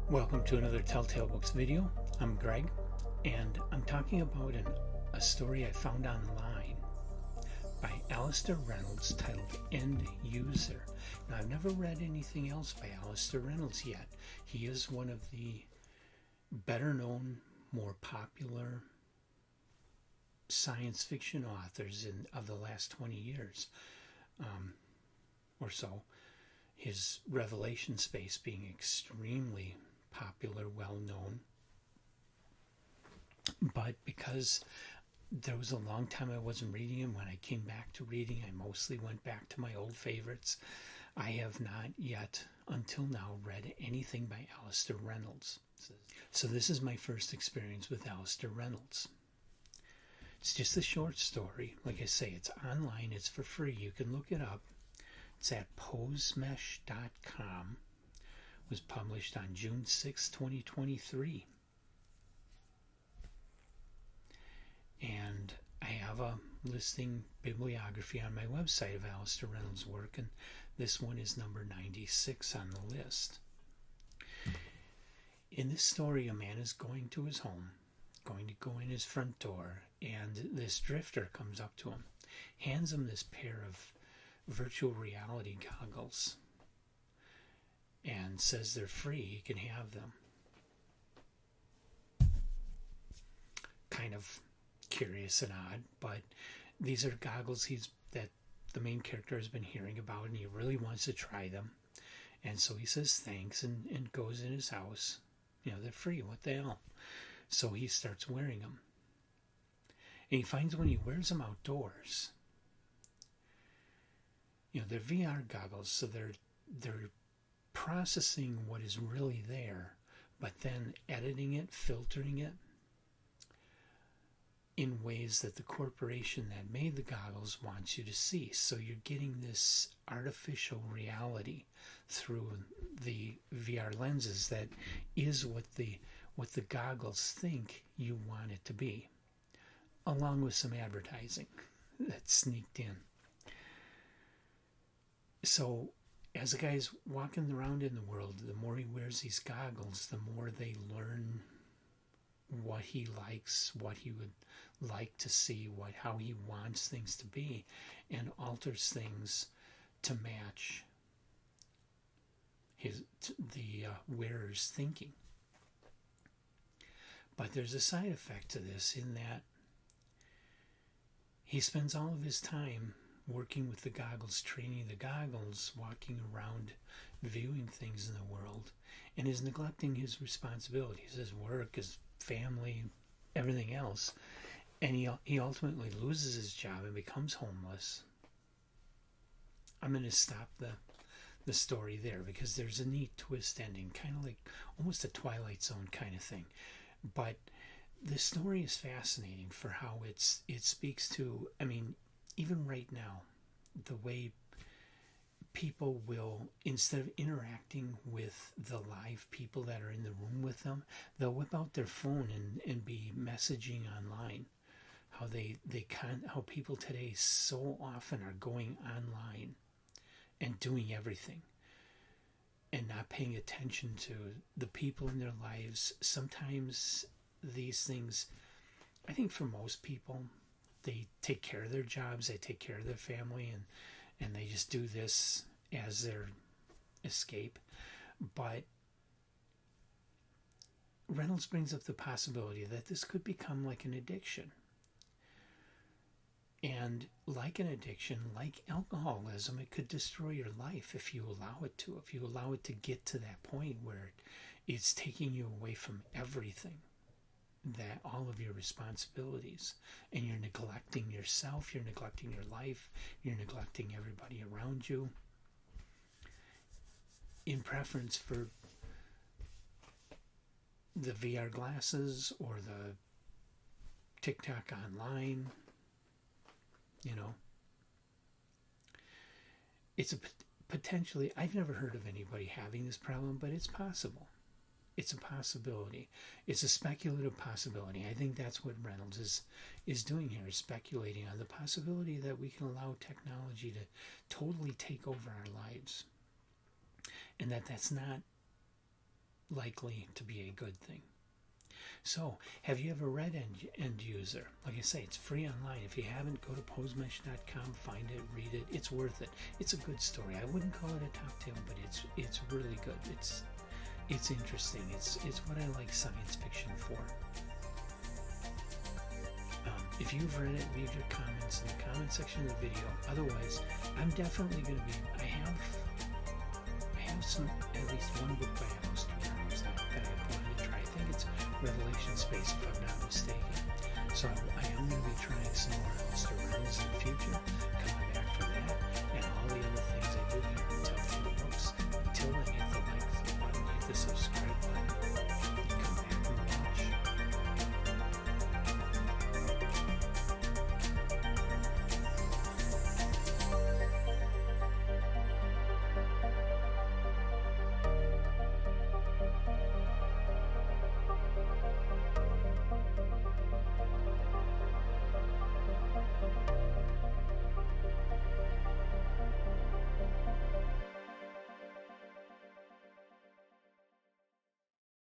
Welcome to another Telltale Books video. I'm Greg, and I'm talking about a story I found online by Alastair Reynolds titled End User. Now, I've never read anything else by Alastair Reynolds yet. He is one of the better known, more popular science fiction authors of the last 20 years or so. His Revelation space being extremely popular, well known. But because there was a long time I wasn't reading him, when I came back to reading, I mostly went back to my old favorites. I have not yet, until now, read anything by Alastair Reynolds. So this is my first experience with Alastair Reynolds. It's just a short story. Like I say, it's online, it's for free. You can look it up. It's at posemesh.com. Was published on June 6, 2023. And I have a listing bibliography on my website of Alastair Reynolds' work, and this one is number 96 on the list. In this story, a man is going to his home, going to go in his front door, and this drifter comes up to him, hands him this pair of virtual reality goggles, and says they're free, he can have them. Kind of curious and odd, but these are goggles that the main character has been hearing about, and he really wants to try them. And so he says thanks and goes in his house. You know, they're free, what the hell? So he starts wearing them. And he finds when he wears them outdoors, you know, they're VR goggles, so they're processing what is really there, but then editing it, filtering it in ways that the corporation that made the goggles wants you to see. So you're getting this artificial reality through the VR lenses that is what the goggles think you want it to be, along with some advertising that's sneaked in. So as the guy's walking around in the world, the more he wears these goggles, the more they learn what he likes, what he would like to see, how he wants things to be, and alters things to match the wearer's thinking. But there's a side effect to this in that he spends all of his time working with the goggles, training the goggles, walking around, viewing things in the world, and is neglecting his responsibilities, his work, his family, everything else. And he ultimately loses his job and becomes homeless. I'm going to stop the story there because there's a neat twist ending, kind of like almost a Twilight Zone kind of thing. But the story is fascinating for how it speaks to, I mean, even right now, the way people will, instead of interacting with the live people that are in the room with them, they'll whip out their phone and be messaging online. How people today so often are going online and doing everything and not paying attention to the people in their lives. Sometimes these things, I think for most people, they take care of their jobs, they take care of their family, and they just do this as their escape. But Reynolds brings up the possibility that this could become like an addiction. And like an addiction, like alcoholism, it could destroy your life if you allow it to. If you allow it to get to that point where it's taking you away from everything, that all of your responsibilities, and you're neglecting yourself, you're neglecting your life, you're neglecting everybody around you in preference for the VR glasses or the TikTok online. You know, it's a potentially, I've never heard of anybody having this problem, but it's possible. It's a possibility. It's a speculative possibility. I think that's what Reynolds is doing here, is speculating on the possibility that we can allow technology to totally take over our lives. And that's not likely to be a good thing. So, have you ever read End User? Like I say, it's free online. If you haven't, go to posemesh.com, find it, read it. It's worth it. It's a good story. I wouldn't call it a top tale, but it's really good. It's interesting. It's what I like science fiction for. If you've read it, leave your comments in the comment section of the video. Otherwise, I'm definitely going to be. I have at least one book by Alastair Reynolds that I wanted to try. I think it's Revelation Space, if I'm not mistaken. So I am going to be trying some more Alastair Reynolds.